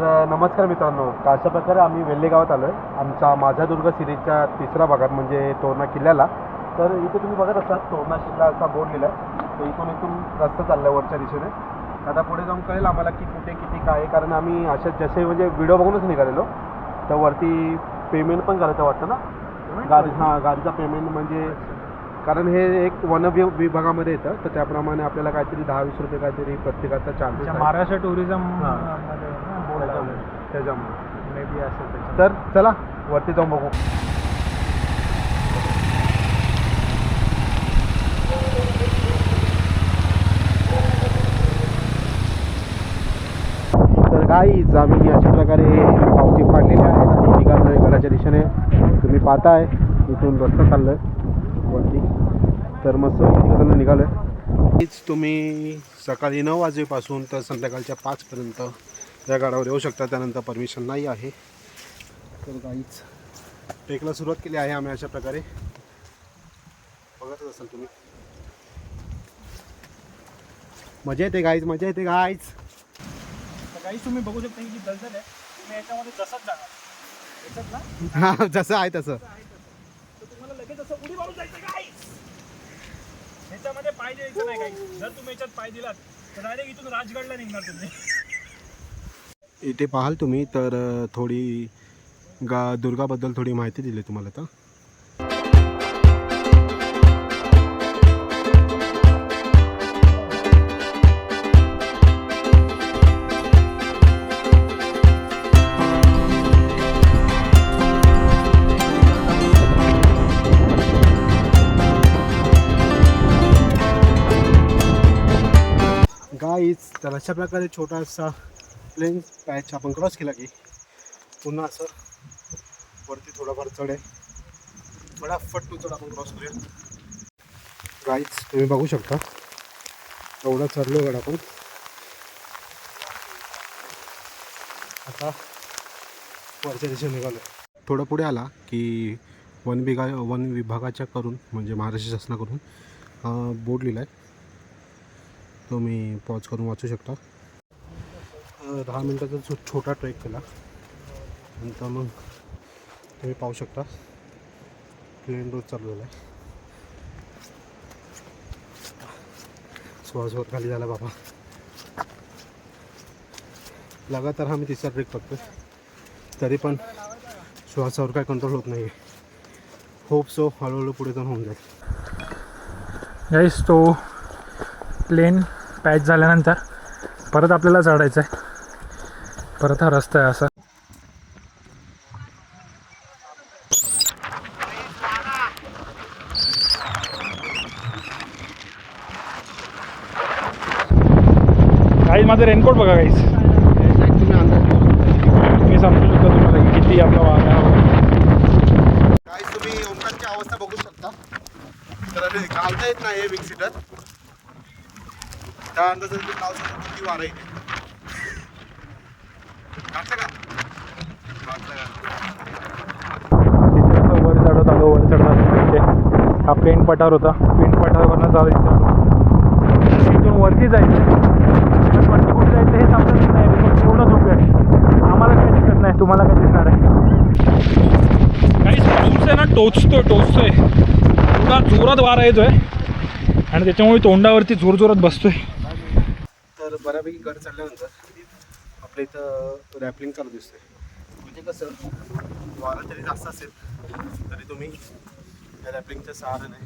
नमस्कार मित्रांनो, तर अशा प्रकारे आम्ही वेल्हे गावात आलो आहे आमचा माझा दुर्ग सिरीजच्या तिसऱ्या भागात म्हणजे तोरणा किल्ल्याला. तर इथे तुम्ही बघत असाल तोरणा किल्ला असा बोर्ड लिहिला आहे. तो इथून रस्ता चालला आहे वरच्या दिशेने. आता पुढे जाऊन कळेल आम्हाला की कुठे किती काय आहे, कारण आम्ही अशा जसे म्हणजे व्हिडिओ बघूनच निघालेलो. तर वरती पेमेंट पण करायचं वाटतं ना गाडीचा पेमेंट, म्हणजे कारण हे एक वन विभागामध्ये येतं, तर त्याप्रमाणे आपल्याला काहीतरी 10-20 रुपये काहीतरी प्रत्येकाचा चार्जेस आहे. महाराष्ट्र टुरिझम त्याच्यामुळे मे बी असेल. तर चला वरती जाऊन बघू. तर गाईज आम्ही अशा प्रकारे पावती फाडलेली आहे आणि निघालोय घराच्या दिशेने. तुम्ही पाहताय इथून रस्ता चाललोय वरती. तर मस्त तिकडनं निघालोय. तुम्ही सकाळी 9 वाजेपासून तर संध्याकाळच्या 5 पर्यंत या गाडावर येऊ शकता. त्यानंतर परमिशन नाही आहे. तर गाईच ट्रेकला सुरुवात केली आहे आम्ही अशा प्रकारे. बघतच असाल तुम्ही. मजा येते गाईज, मजा येते गाईज. काही तुम्ही बघू शकता की दलदल आहे. तुम्ही याच्यामध्ये जसंच जाणार याच्यात ना, हां जसं आहे तसं. तर तुम्हाला लगेच असं उडी मारून जायचं गाईस. ह्याच्यामध्ये पाय द्यायचं नाही गाईस. जर तुम्ही याच्यात पाय दिलात तर डायरेक्ट इथून राजगडला निघणार तुम्ही. इथे पाहाल तुम्ही तर थोडी दुर्गाबद्दल थोडी माहिती दिली तुम्हाला. तर गाईज, तर अशा प्रकारे छोटासा प्लेन पॅच आपण क्रॉस केला की पुन्हा असं वरती थोडाफार चढ आहे. फटाफट तो चढ आपण क्रॉस करूया. गाईज तुम्ही बघू शकता एवढा चढलो गड आपण. आता वरच्या दिशेने निघालो. थोडं पुढे आला की वन विभागाच्या करून म्हणजे महाराष्ट्र शासनाकडून बोर्ड लिहिला आहे. तुम्ही पॉज करून वाचू शकता. 10 मिनटाचा जो छोटा ट्रेक केला नंतर मग तुम्ही पाहू शकता प्लेन रोड चालू झाला आहे. श्वासवर खाली झाला बाबा. लगातार आम्ही तिसरा ट्रेक करतो तरी पण श्वासावर काय कंट्रोल होत नाही. होप सो हळूहळू पुढे जाऊन होऊन जाईल. गाईस तो प्लेन पॅच झाल्यानंतर परत आपल्याला चढायचं आहे. परत हा रस्ता आहे असा. गाईस माझं रेनकोट बघा गाईस. तुम्ही समजू शकता तुम्हाला की किती आपला वागा. गाईस तुम्ही ओंकारची अवस्था बघू शकता. तर घालता येत नाही विंग सीटर. त्यानंतर जर तुम्ही पावसाचं किती वारा येते वर चढत आलो. वर चढत हा प्लेन पठार होता. प्लेन पठारावरनं जायचं इथून वरती जायचं. वरती कुठे जायचं हे समजत नाही. पूर्ण धोके आहे. आम्हाला काय दिसत नाही. तुम्हाला काय दिसणार आहे. काही पाऊस आहे ना टोचतोय. एवढा जोरात वारा येतोय आणि त्याच्यामुळे तोंडावरती जोरजोरात बसतोय. तर बऱ्यापैकी गड चढल्यानंतर आपल्या इथं रॅपलिंग चालू दिसतंय. म्हणजे कसं वारा तरी जास्त असेल तरी तुम्ही या रॅपलिंगच्या सहाऱ्याने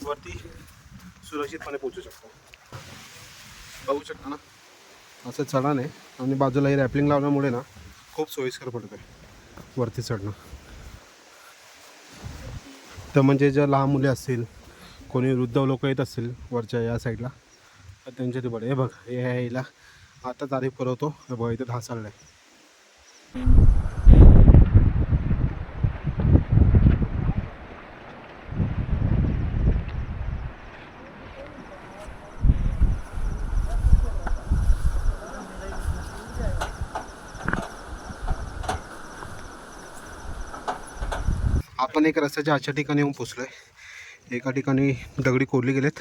वरती सुरक्षितपणे पोहोचू शकता. बघू शकता ना असं चढाण आहे आणि बाजूला ही रॅपलिंग लावल्यामुळे ना खूप सोयीस्कर पडतं आहे वरती चढणं. तर म्हणजे जर लहान मुले असतील, कोणी वृद्ध लोक येत असतील वरच्या या साईडला तर त्यांच्या ते बरं. हे बघ हे यायला आता तारीफ करवतो. हे बघ इथे ढासळलं आहे. आपण एक रस्त्याच्या अशा ठिकाणी येऊन पोचलो आहे. एका ठिकाणी दगडी कोरली गेलेत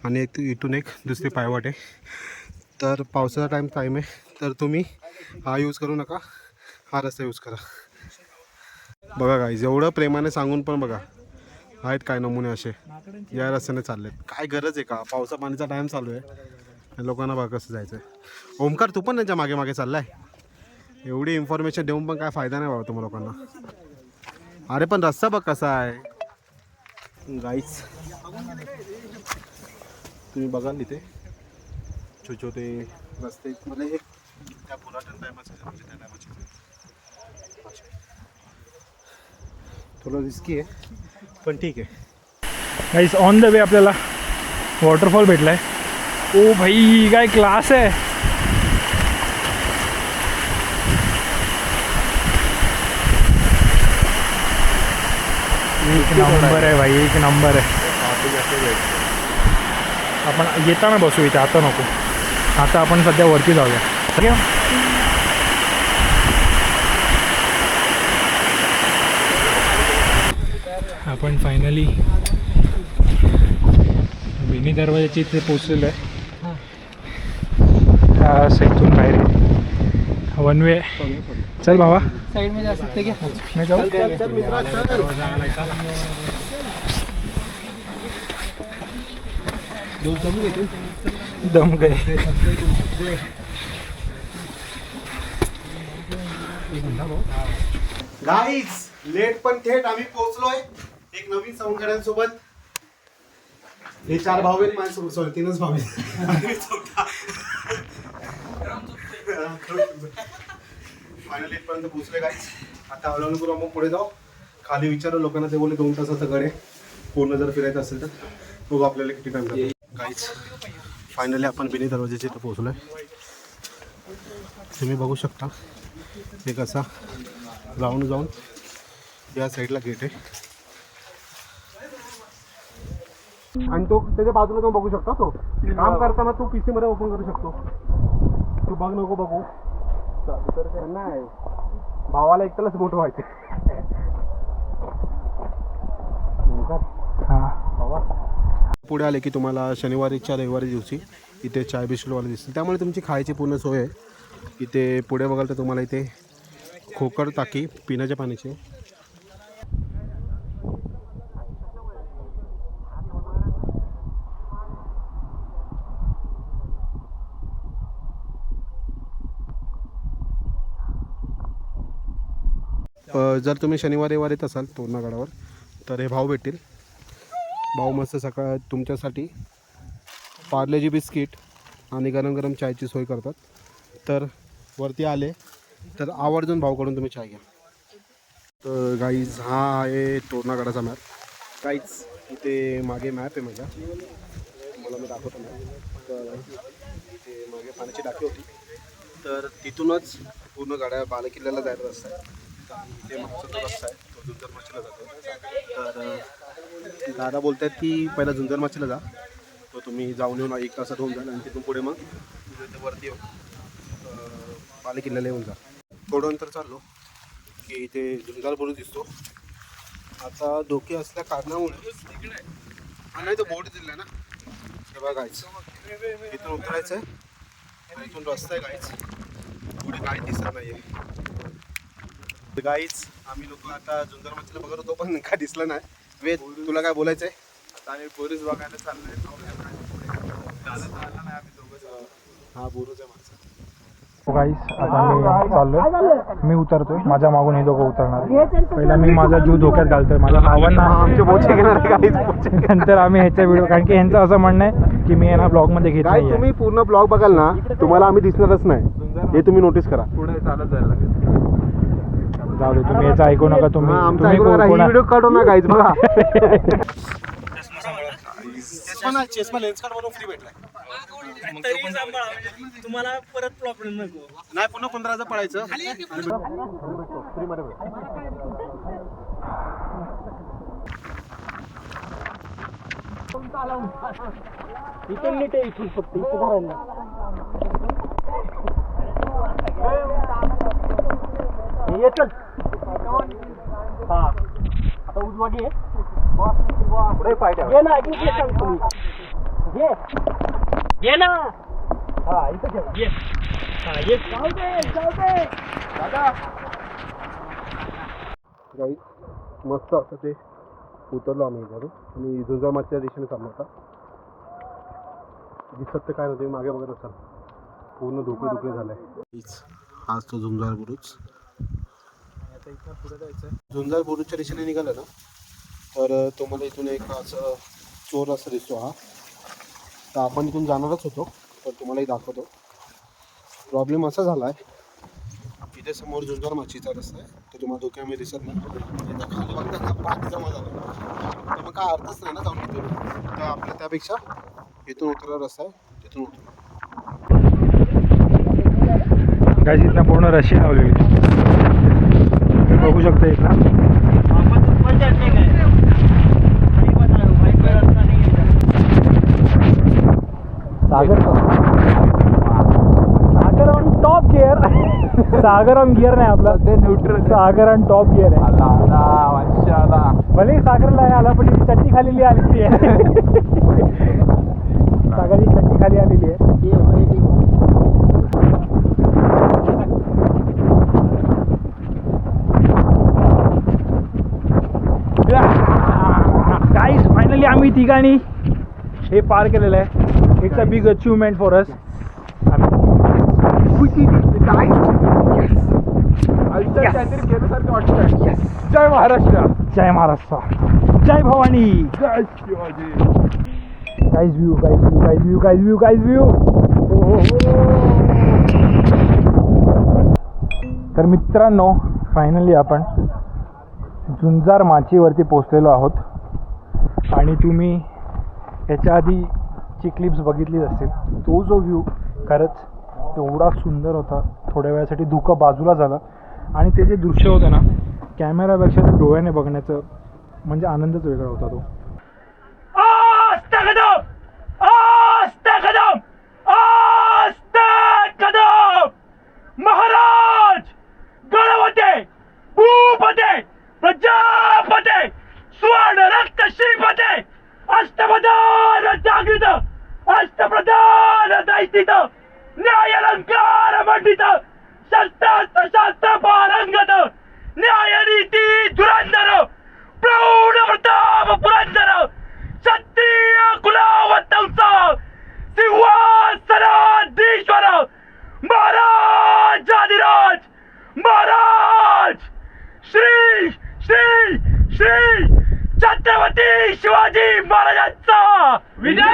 आणि इथून एक दुसरी पायवाट आहे. तर पावसाचा टाईम आहे, तर तुम्ही हा यूज करू नका, हा रस्ता यूज करा. बघा गाईज, एवढं प्रेमाने सांगून पण बघा आहेत काय नमुने असे या रस्त्याने चाललेत. काय गरज आहे का? पावसा पाणीचा टाईम चालू आहे, लोकांना बघा कसं जायचं आहे. ओमकार, तू पण त्यांच्या मागे मागे चाललाय. एवढी इन्फॉर्मेशन देऊन पण काय फायदा नाही बाबा तुम्हा लोकांना. अरे पण रस्ता बघ कसा आहे गाईज. तुम्ही बघाल इथे छोटे छोटे रस्ते, म्हणजे हे त्या पुरातन टायमाचे, म्हणजे त्या टायमाचे थोडं रिस्की आहे पण ठीक आहे. गाईस, ऑन द वे आपल्याला वॉटरफॉल भेटलाय. ओ भाई, काय क्लास आहे. एक नंबर आहे भाई, एक नंबर आहे. आपण येताना बसू इथे, आता नको. आता आपण सध्या वरती जाऊया. ठीक आहे. आपण फायनली मिनी दरवाजाची इथे पोचलेलो आहे. इथून बाहेर वन वे. चल भावा, साइड में जा सकते क्या? मैं जाऊ. दम गए. गाईज, लेट पण थेट आम्ही पोहोचलोय एक नवीन सवंगड्यांसोबत. हे 4 भाऊ आहेत माझ्यासोबत, सॉरी 3च भाऊ आहेत. फायनली इथपर्यंत पोहोचले गाईज. आता हळूहळू करू मग पुढे जाऊ. खाली विचारलं लोकांना, ते बोलले 2 तासाचं गड आहे. पूर्ण जर फिरायचं असेल तर बघू आपल्याला किती टाइम लागेल. गाईज, फायनली आपण बिनी दरवाजाच्या इथं पोहोचलोय. तुम्ही बघू शकता हे कसा राऊंड जाऊन या साईडला गेट आहे, आणि तो त्याच्या बाजूला जाऊन बघू शकता. तो काम करताना तू PC मध्ये ओपन करू शकतो. तू बघ नको बघू, तर नाही भावाला एकट्यालाच मोठं व्हायचं. पुढे आले की तुम्हाला शनिवारीच्या रविवारी दिवशी इथे चाय बिस्किटवाले दिसतील, त्यामुळे तुमची खायची पूर्ण सोय आहे. इथे पुढे बघाल तर तुम्हाला इथे खोकड टाकी पिण्याच्या पाण्याची. जर तुम्ही शनिवार रविवार येत असाल तोरणागडावर तर हे भाऊ भेटतील. भाऊ मस्त सकाळ तुमच्यासाठी पार्लेजी बिस्किट आणि गरम गरम चायची सोय करतात. तर वरती आले तर आवर्जून भाऊकडून तुम्ही चाय घ्या. तर गाईज, हा आहे तोरणागडाचा मॅप. गाईज, इथे मागे मॅप आहे माझ्या, तुम्हाला मी दाखवतो मॅप. तर इथे मागे पाण्याची टाकी होती, तर तिथूनच पूर्ण गाड्या बालेकिल्ल्याला जायला रस्ता आहे. इथे मागचा जो रस्ता आहे तो झुंजरमाचीला जातो. तर दादा बोलत आहेत की पहिला झुंजरमाचीला जा, तो तुम्ही जाऊन येऊन 1 तासात होऊन जाईल, आणि तिथून पुढे मग इथे वरती येऊन बालेकिल्ल्याला येऊन जा. थोडं अंतर चाललो की इथे झुंजार बुरुज दिसतो. आता धोके असल्या कारणामुळे हा नाही तो बोर्ड दिला ना, हे बघा गाईच, इथून उतरायचं आहे, इथून रस्ता आहे गाईच, पुढे काय दिसत नाही आहे. गाईच, आम्ही लोक आता झुंजार मच्छीला बघत होतो पण काय दिसलं नाही. वेद, तुला काय बोलायचं आहे? आता आम्ही बोरीस बघायला चाललोय. हा बोरूच आहे माझा. गाईस, आता मी चाललोय, मी उतरतोय, माझ्या मागून हे दोघं उतरणार. पहिला मी माझा जीव धोक्यात घालतोय, माझ्या भावांना आमचे बोचे घेणार आहे गाईच. नंतर आम्ही ह्याचा व्हिडिओ, कारण की ह्यांचं असं म्हणणं आहे की मी यांना ब्लॉगमध्ये घेत काय नाही. तुम्ही पूर्ण ब्लॉग बघाल ना, तुम्हाला आम्ही दिसणारच नाही, हे तुम्ही नोटीस करा. पुढे चालत जायला लागेल. जाऊ दे, तुम्ही याचं ऐकू नका. तुम्ही आमचा व्हिडिओ काढू ना गाईज. बघा, चष्मा लेन्स कार्ड वरून फ्री भेटलाय. तुम्हाला परत प्रॉब्लेम नको. नाही, पुन्हा 15,000 पडायचं फ्री मध्ये. इथून नीट आहे, इथून फक्त इथं धरायला. ये चल. हा, आता उजवा घे. पुढे पाय ठेवा. घे ना, घे सांगतो मी. घे ना. हा इथं ठेव. ये हा ये जाऊ दे दादा. गाई मस्त असं ते उतरलो आम्ही घरून आणि झुंजारमाच्या दिशेने चाललो होता. दिसत तर काय नव्हते, मागे बघत असाल पूर्ण धुके झालंय. हाच तो झुंजार बुरुज. आता इथं पुढे जायचं. झुंजार बुरुजच्या दिशेने निघालं ना तर तुम्हाला इथून एक असं चोर असं दिसतो हा. तर आपण इथून जाणारच होतो, तर तुम्हालाही दाखवतो. प्रॉब्लेम असा झाला आहे, इथे समोर झुंजार माचीचा रस्ता आहे, तर तुम्हाला धोक्यामध्ये दिसत नाही. इथं खाली बघता ना पाणी जमा झालं, तर मग काय अर्थच नाही ना जाऊन तिथून. तर आपल्या त्यापेक्षा इथून उतरला रस्ता आहे, तिथून उतरू. गाईज इथनं पूर्ण रशी लावलेली तुम्ही बघू शकता इथं. Sagar on top gear. Sagar on gear नाही आपला, neutral. Sagar on top gear आहे. भले सागरला आला पण ती चट्टी खालेली आलेली आहे. सागरची चट्टी खाली आलेली आहे. गाईज फायनली आम्ही तिघांनी हे पार केलेलं आहे. It's a big achievement for us. जय महाराष्ट्र, जय महाराष्ट्र, जय भवानी, जय Shivaji. Guys view, guys view, guys view, guys view, guys view. तर मित्रांनो फायनली आपण झुंजार माचीवरती पोचलेलो आहोत आणि तुम्ही याच्या आधीची क्लिप्स बघितलीच असतील. तो जो व्ह्यू खरंच एवढा सुंदर होता. थोड्या वेळासाठी धुकं बाजूला झालं आणि ते जे दृश्य होतं ना कॅमेरापेक्षा ते डोळ्याने बघण्याचं म्हणजे आनंदच वेगळा होता तो. महाराज गणपते भूपते प्रजापते स्वर्ण रक्त श्रीपते अष्टप्रधान जागृत अष्टप्रधान दैतित न्यायालंकार मंडित शस्त्रास्त्र शास्त्र पारंगत न्यायनीती धुरंधर प्रौढ प्रताप पुरंदर क्षत्रिय कुलावतंस सिंहासनाधीश्वर महाराजाधिराज महाराज श्री श्री श्री छत्रपती शिवाजी महाराजांचा विजय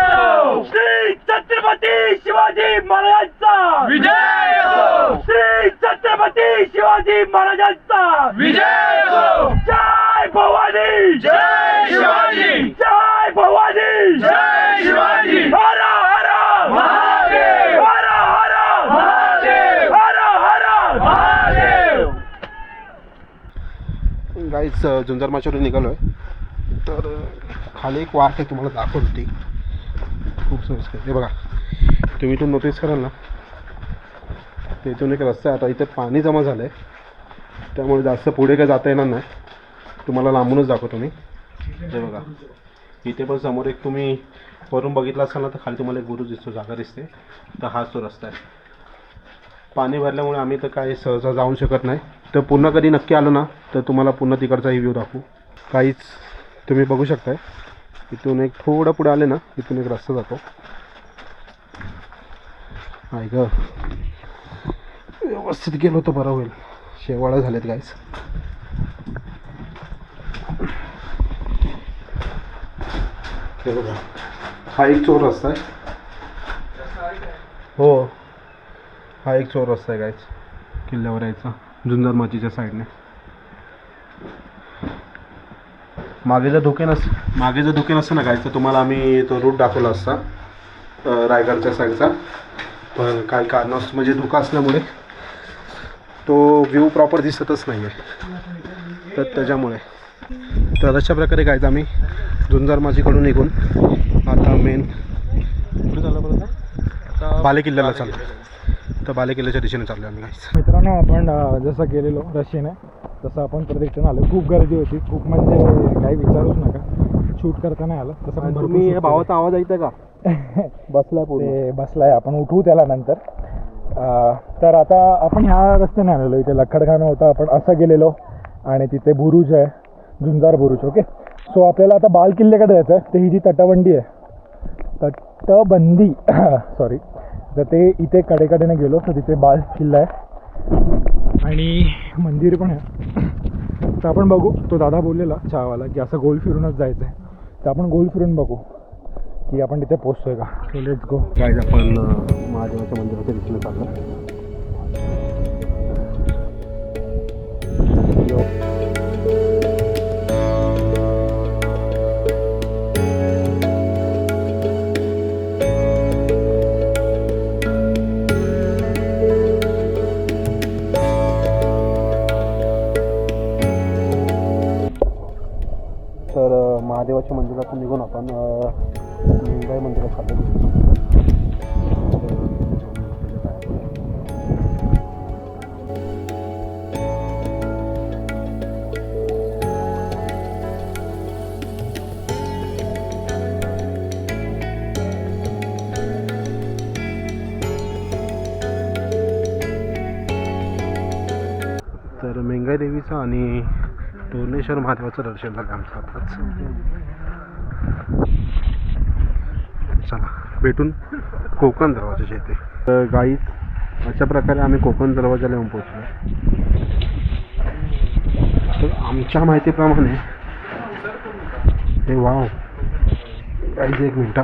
हो. श्री छत्रपती शिवाजी महाराजांचा विजय हो. श्री छत्रपती शिवाजी महाराजांचा विजय हो. जय भवानी, जय शिवाजी, जय भवानी, जय शिवाजी. हर हर महादेव, हर हर महादेव, हर हर महादेव. गाईच झुंजार माचीवरून निघालो आहे. तर खाली एक वाट आहे, तुम्हाला दाखवत होती खूप सोयीस्कर. हे बघा तुम्ही इथून नोटीस कराल ना, तर इथून एक रस्ता आहे. आता इथे पाणी जमा झालं आहे, त्यामुळे जास्त पुढे काय जाता येणार नाही. तुम्हाला लांबूनच दाखवतो मी. हे बघा इथे पण समोर एक तुम्ही वरून बघितला असाल ना, तर खाली तुम्हाला एक बुरुज दिसतो, जागा दिसते. तर हाच तो रस्ता आहे. पाणी भरल्यामुळे आम्ही तर काय सहसा जाऊ शकत नाही. तर पुन्हा कधी नक्की आलो ना तर तुम्हाला पुन्हा तिकडचाही व्ह्यू दाखवू. काहीच तुम्ही बघू शकताय. इथून एक थोडं पुढे आले ना, इथून एक रस्ता जातो. आहे ग व्यवस्थित गेलो तर बरं होईल. शेवाळा झालेत गाईस. हे बघा हा एक चोर रस्ता आहे. हो हा एक चोर रस्ता आहे गाईस किल्ल्यावर यायचा झुंजार माचीच्या साईडने. मागे जर धोके नसतं ना गाईस, तर तुम्हाला आम्ही तो रूट दाखवला असता रायगडच्या साईडचा. पण काही कारणास्तव म्हणजे धोका असल्यामुळे तो व्ह्यू प्रॉपर दिसतच नाही आहे. तर त्याच्यामुळे तर अशा प्रकारे गाईस आम्ही झुंजार माचीकडून निघून आता मेन कुठे चाललो बरं आता बालेकिल्ल्याला चाललो. तर बालेकिल्ल्याच्या दिशेने चाललो आम्ही गाईस. मित्रांनो आपण जसं गेलेलो रशीने तसं आपण प्रत्येक आलो. खूप गर्दी होती, खूप म्हणजे काही विचारूच नका. शूट करता नाही आलं तसं पण. तुम्ही भावाचा आवाज ऐकता का? बसलाय पूर्ण. ते बसलाय, आपण उठवू त्याला नंतर. तर आता आपण ह्या रस्त्याने आलेलो. इथे लक्कडखाना होता, आपण असं गेलेलो आणि तिथे बुरुज आहे, झुंजार बुरुज. ओके, सो आपल्याला आता बाल किल्ल्याकडे जायचं आहे. तर ही जी तटबंदी आहे, तटबंदी सॉरी, तर ते इथे कडेकडेने गेलो तर तिथे बाल किल्ला आहे आणि मंदिर पण आहे. तर आपण बघू, तो दादा बोललेला चहावाला की असं गोल फिरूनच जायचं आहे. तर आपण गोल फिरून बघू की आपण तिथे पोचतोय का. So let's go. गाईज आपण महादेवाच्या मंदिराच्या दिशेने चाललो. तर महादेवाच्या मंदिरातून निघून आपण लिंगाई मंदिरात चाललो. तर मेंगाई देवीचं आणि तोरणेश्वर महादेवाचं दर्शन झालं आमचं आताच. चला भेटून कोकण दरवाजाच्या इथे. तर गाईज अशा प्रकारे आम्ही कोकण दरवाजाला येऊन पोहोचलो. तर आमच्या माहितीप्रमाणे हे वाव गाईज, एक मिनटं.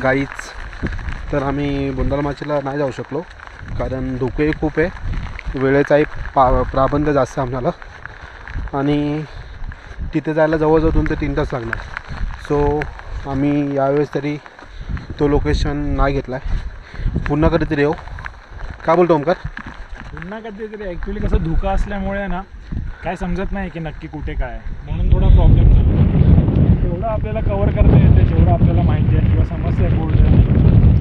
गाईच तर आम्ही बोंडाळमाचीला नाही जाऊ शकलो कारण धुकेही खूप आहे, वेळेचाही प्राबंध जास्त आहे आम्हाला आणि तिथे जायला जवळजवळ 2 ते 3 तास लागणार. सो आम्ही यावेळेस तरी तो लोकेशन नाही घेतला आहे. पुन्हा कधीतरी येऊ. काय बोलतो ओमकार? पुन्हा कधीतरी. ॲक्च्युली कसं धुका असल्यामुळे ना काय समजत नाही की नक्की कुठे काय, म्हणून थोडा प्रॉब्लेम झाला. जेवढं आपल्याला कवर करता येते, जेवढं आपल्याला माहिती आहे किंवा समस्या आहे बोर्ड,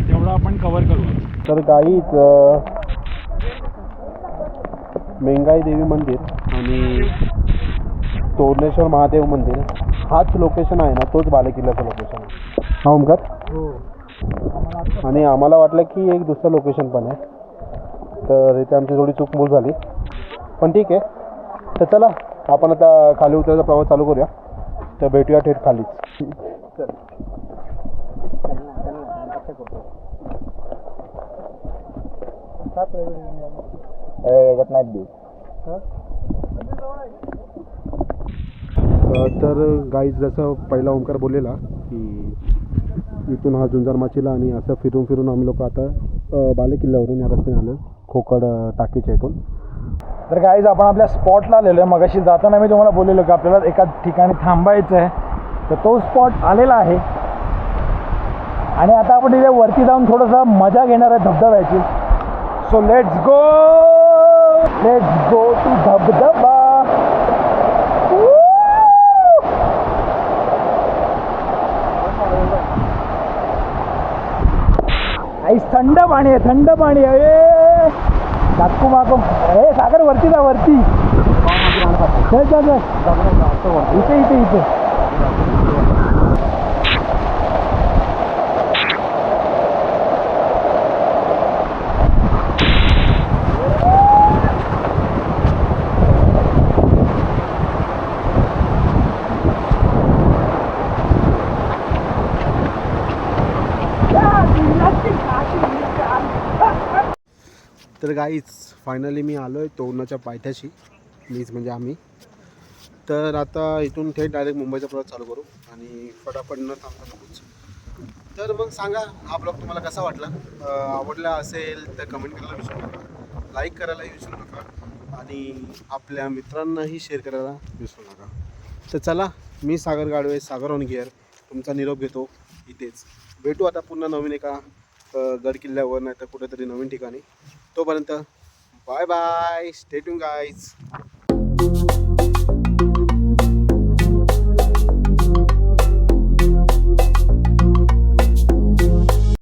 तेवढं आपण कवर करू. तर गाईच मेंगाई देवी मंदिर आणि तोरणेश्वर महादेव मंदिर हाच लोकेशन आहे ना, तोच बालेकिल्ल्याचं लोकेशन आहे. हा ओमकार? हो. आणि आम्हाला वाटलं की एक दुसरं लोकेशन पण आहे, तर इथे आमची थोडी चूकमूक झाली, पण ठीक आहे. तर चला आपण आता खाली उतरायचा प्रवास चालू करूया. तर भेटूया थेट खालीच. तर गाईज जसं पहिला ओंकार बोललेला की इथून हा झुंजारमाचीला आणि असं फिरून फिरून आम्ही लोक आता बालेकिल्ल्यावरून या रस्त्याने आलो खोकड टाकीच्या इथून. तर गाईज आपण आपल्या स्पॉटला आलेलो आहे. मगाशी जाताना मी तुम्हाला बोललेलो की आपल्याला एका ठिकाणी थांबायचं आहे, तर तो स्पॉट आलेला आहे आणि आता आपण तिथे वरती जाऊन थोडंसं मजा घेणार आहे धबधब्याची. सो लेट्स गो टू धबधबा. आईस थंड पाणी आहे, थंड पाणी आहे. दाखवू मागो. हे सागर वरती जा, वरती इथे इथे इथे. तर गाईच फायनली मी आलो आहे तोरणाच्या पायथ्याशी, मीच म्हणजे आम्ही. तर आता इथून थेट डायरेक्ट मुंबईचा प्रवास चालू करू आणि फटाफट न थांबता नकोच. तर मग सांगा हा ब्लॉग तुम्हाला कसा वाटला. आवडला असेल तर कमेंट करायला विसरू नका, लाईक करायला विसरू नका आणि आपल्या मित्रांनाही शेअर करायला विसरू नका. तर चला, मी सागर गाडवे, सागर ऑन गिअर तुमचा निरोप घेतो इथेच. भेटू आता पुन्हा नवीन एका गड किल्ल्यावर, नाही तर कुठेतरी नवीन ठिकाणी. तोपर्यंत bye bye, stay tune guys.